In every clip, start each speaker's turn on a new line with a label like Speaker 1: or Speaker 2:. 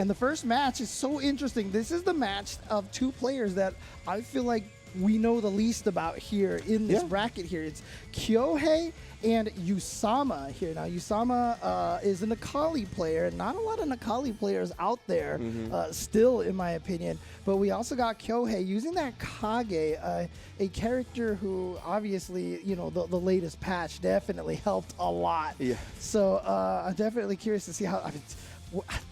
Speaker 1: And the first match is so interesting. This is the match of two players that I feel like we know the least about here in this bracket here. It's Kyohei and Usama here. Now, Usama is an Akali player, and not a lot of Akali players out there still, in my opinion. But we also got Kyohei using that Kage, a character who obviously, you know, the latest patch definitely helped a lot. Yeah. So I'm definitely curious to see how. I mean,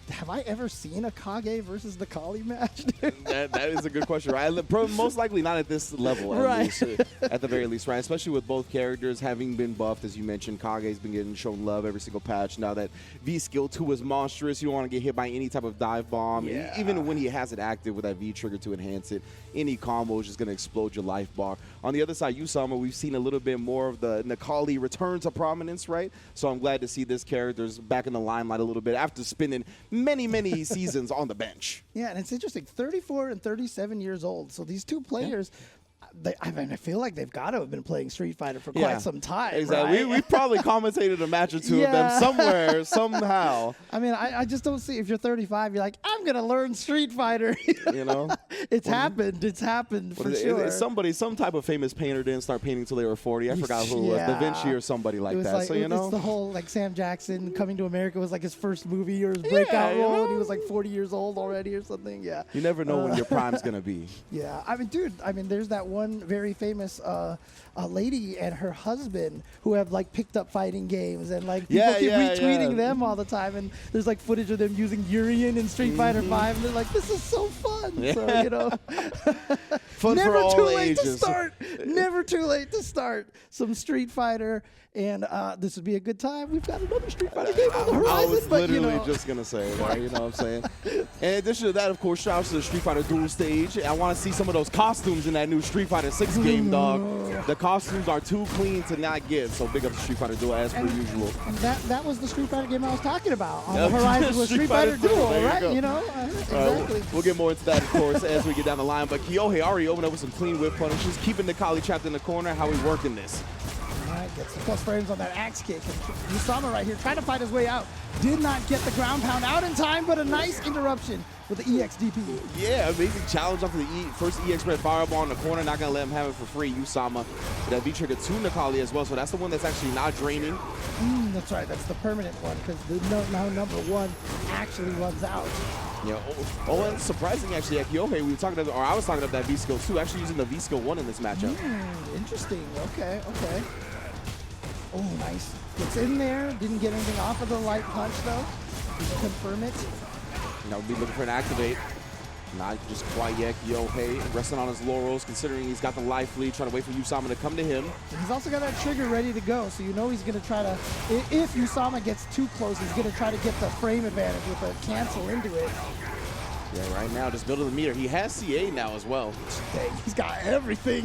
Speaker 1: have I ever seen a Kage versus the Kali match?
Speaker 2: that is a good question, right? Most likely not at this level, at the very least, right? Especially with both characters having been buffed, as you mentioned. Kage's been getting shown love every single patch. Now that V skill 2 is monstrous, you don't want to get hit by any type of dive bomb. Yeah. Even when he has it active with that V trigger to enhance it, any combo is just going to explode your life bar. On the other side, Usama, we've seen a little bit more of the Nakali return to prominence, right? So I'm glad to see this character's back in the limelight a little bit after spending many seasons on the bench.
Speaker 1: Yeah, and it's interesting, 34 and 37 years old. So these two players, I mean, I feel like they've got to have been playing Street Fighter for quite some time.
Speaker 2: Exactly.
Speaker 1: Right?
Speaker 2: We probably commentated a match or two of them somewhere, somehow.
Speaker 1: I mean, I just don't see, if you're 35, you're like, I'm going to learn Street Fighter.
Speaker 2: You know?
Speaker 1: It's happened. It's happened for sure.
Speaker 2: Some type of famous painter didn't start painting until they were 40. I forgot who it was. Da Vinci or somebody like that.
Speaker 1: Like,
Speaker 2: so, you know?
Speaker 1: It's the whole, like, Sam Jackson Coming to America was like his first movie or his breakout role, and he was like 40 years old already or something. Yeah.
Speaker 2: You never know when your prime's going to be.
Speaker 1: Yeah. I mean, dude, there's that one very famous lady and her husband who have like picked up fighting games, and like people keep retweeting them all the time, and there's like footage of them using Urien in Street Fighter 5, and they're like, this is so fun. So, you know,
Speaker 2: fun
Speaker 1: never
Speaker 2: for all
Speaker 1: too late
Speaker 2: ages.
Speaker 1: to start. Never too late to start some Street Fighter. And this would be a good time. We've got another Street Fighter game on the horizon.
Speaker 2: I was literally just going to say that, you know what I'm saying? In addition to that, of course, shout out to the Street Fighter Duel stage. I want to see some of those costumes in that new Street Fighter 6 game, dog. The costumes are too clean to not get, so big up to Street Fighter Duel as per usual.
Speaker 1: And that was the Street Fighter game I was talking about. On the horizon was Street Fighter Duel, right? You know? Exactly.
Speaker 2: We'll get more into that, of course, as we get down the line. But Kyohei already opened up with some clean whip punishes, keeping the Kali trapped in the corner. How we working this?
Speaker 1: Gets the plus frames on that axe kick. And Usama right here trying to fight his way out. Did not get the ground pound out in time, but a nice interruption with the EXDP.
Speaker 2: Yeah, amazing challenge off of the first EX Red Fireball in the corner. Not going to let him have it for free. Usama with that V-trigger to Nakali as well. So that's the one that's actually not draining.
Speaker 1: That's right. That's the permanent one, because now number one actually runs out.
Speaker 2: Yeah. And surprising actually at Kyohei, I was talking about that V-Skill 2, actually using the V-Skill 1 in this matchup.
Speaker 1: Interesting. Okay. Oh, nice. Gets in there. Didn't get anything off of the light punch, though. Just confirm it.
Speaker 2: Now we'll be looking for an activate. Not just quite yet. Kyohei resting on his laurels, considering he's got the life lead, trying to wait for Usama to come to him.
Speaker 1: He's also got that trigger ready to go, so you know he's going to try to, if Usama gets too close, he's going to try to get the frame advantage with a cancel into it.
Speaker 2: Yeah, right now, just middle of the meter. He has CA now as well.
Speaker 1: Dang, he's got everything.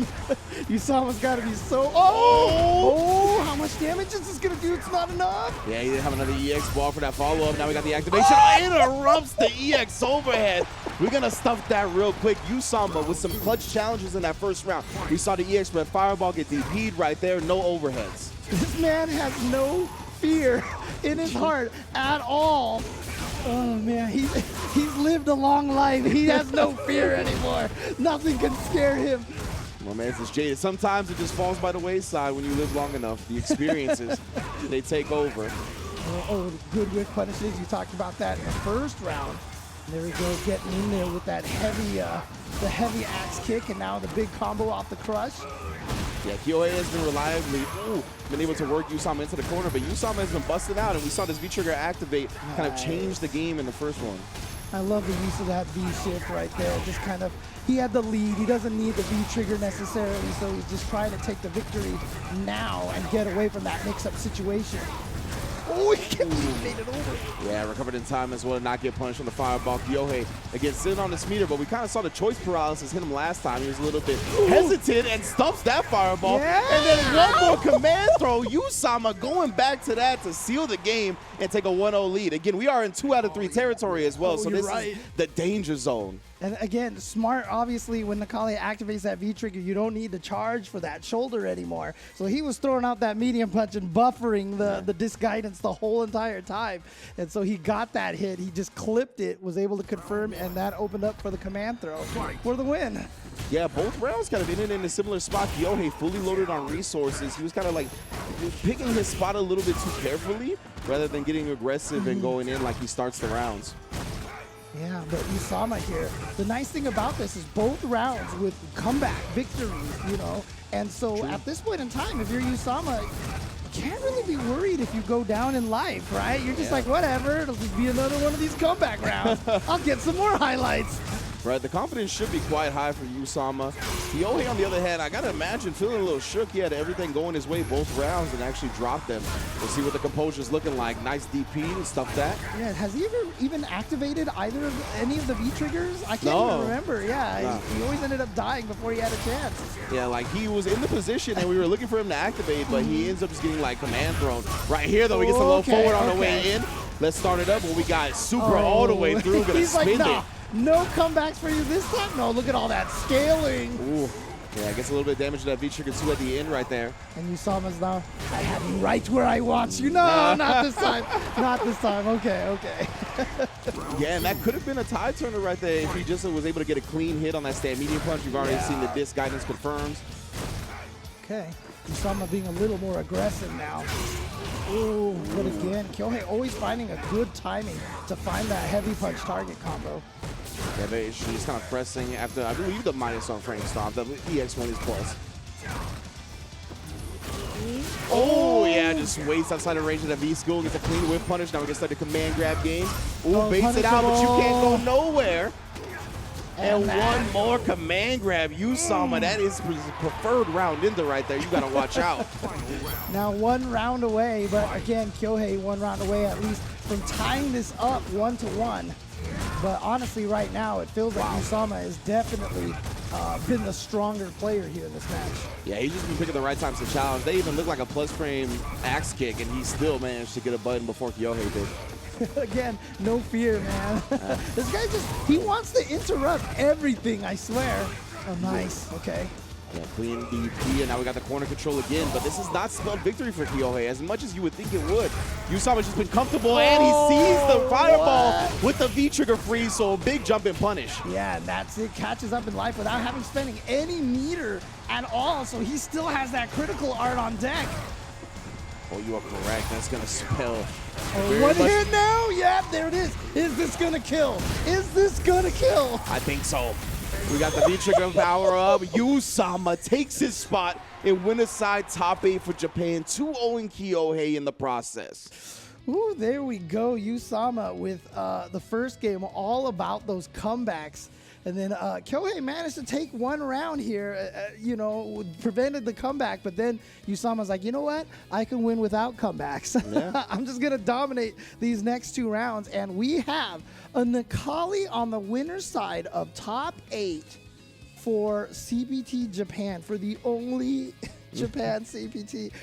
Speaker 1: Usama's got to be so... Oh, how much damage is this going to do? It's not enough.
Speaker 2: Yeah, he didn't have another EX ball for that follow-up. Now we got the activation. Interrupts the EX overhead. We're going to stuff that real quick. Usama with some clutch challenges in that first round. We saw the EX Red Fireball get DP'd right there. No overheads.
Speaker 1: This man has no fear in his heart at all. Oh, man, he's lived a long life. He has no fear anymore. Nothing can scare him.
Speaker 2: My man's just jaded. Sometimes it just falls by the wayside when you live long enough. The experiences, they take over.
Speaker 1: Good whip punishes. You talked about that in the first round. There we go, getting in there with that heavy axe kick, and now the big combo off the crush.
Speaker 2: Yeah, Kyohei has been reliably been able to work Usama into the corner, but Usama has been busted out, and we saw this V-trigger activate kind of change the game in the first one.
Speaker 1: I love the use of that V-shift right there. Just kind of, he had the lead. He doesn't need the V-trigger necessarily, so he's just trying to take the victory now and get away from that mix-up situation. Oh, he made it over.
Speaker 2: Yeah, recovered in time as well to not get punished on the fireball. Kyohei, again, sitting on this meter, but we kind of saw the choice paralysis hit him last time. He was a little bit hesitant and stuffs that fireball. Yeah. And then one more command throw. Usama going back to that to seal the game and take a 1-0 lead. Again, we are in 2 out of 3 territory as well, so this is the danger zone.
Speaker 1: And again, smart, obviously, when Nakali activates that V-trigger, you don't need to charge for that shoulder anymore. So he was throwing out that medium punch and buffering the disc guidance the whole entire time. And so he got that hit. He just clipped it, was able to confirm, and that opened up for the command throw for the win.
Speaker 2: Yeah, both rounds kind of ended in a similar spot. Kyohei fully loaded on resources. He was kind of like picking his spot a little bit too carefully rather than getting aggressive and going in like he starts the rounds.
Speaker 1: Yeah, but Usama here, the nice thing about this is both rounds with comeback victories, you know, and so at this point in time, if you're Usama, you can't really be worried if you go down in life, right? You're just like, whatever, it'll just be another one of these comeback rounds. I'll get some more highlights.
Speaker 2: Right, the confidence should be quite high for Usama. Kyohei, on the other hand, I gotta imagine feeling a little shook. He had everything going his way both rounds and actually dropped them. We'll see what the composure's looking like. Nice DP and stuff that.
Speaker 1: Yeah, has he ever even activated either of any of the V triggers? I can't even remember. Yeah, he always ended up dying before he had a chance.
Speaker 2: Yeah, like he was in the position and we were looking for him to activate, but he ends up just getting like command thrown. Right here though, he gets a little forward on the way in. Let's start it up. Well, we got super all the way through. Gonna spin it.
Speaker 1: No comebacks for you this time? No, look at all that scaling.
Speaker 2: Ooh. Yeah, gets a little bit of damage to that V-trigger too at the end right there.
Speaker 1: And Usama's now, I have you right where I want you. No, not this time. Not this time. Okay, okay.
Speaker 2: Yeah, and that could have been a tie turner right there if he just was able to get a clean hit on that stand medium punch. We've already seen the disc guidance confirms.
Speaker 1: Okay. Usama being a little more aggressive now. Ooh, but again, Kyohei always finding a good timing to find that heavy punch target combo.
Speaker 2: Yeah, but she's kind of pressing after, I believe, the minus on frame stop. The EX1 is plus. Oh, yeah, just waits outside of range of the V-School. Gets a clean whip punish. Now we can start the command grab game. Ooh, baits it out, but you can't go nowhere. And one more command grab. Usama, that is his preferred round into right there. You got to watch out.
Speaker 1: Now 1 round away, but again, Kyohei 1 round away at least from tying this up 1-1. But honestly, right now, it feels like Usama has definitely been the stronger player here in this match.
Speaker 2: Yeah, he's just been picking the right times to challenge. They even look like a plus frame axe kick, and he still managed to get a button before Kyohei did.
Speaker 1: Again, no fear, man. This guy he wants to interrupt everything, I swear. Oh, nice. Okay.
Speaker 2: Yeah, clean DP, and now we got the corner control again, but this is not spelled victory for Kyohei as much as you would think it would. Usama's just been comfortable, and he sees the fireball with the V-trigger freeze, so a big jump and punish.
Speaker 1: Yeah, and that's it. Catches up in life without having spending any meter at all, so he still has that critical art on deck.
Speaker 2: Oh, you are correct. That's going to spell.
Speaker 1: One hit now? Yeah, there it is. Is this going to kill? Is this going to kill?
Speaker 2: I think so. We got the V-trigger power up. Usama takes his spot and win aside top 8 for Japan. 2-0 Kyohei in the process.
Speaker 1: Ooh, there we go. Usama with the first game all about those comebacks. And then Kyohei managed to take 1 round here, you know, prevented the comeback. But then Usama's like, you know what? I can win without comebacks. Yeah. I'm just going to dominate these next 2 rounds. And we have a Nakali on the winner's side of top 8 for CPT Japan, for the only Japan CPT.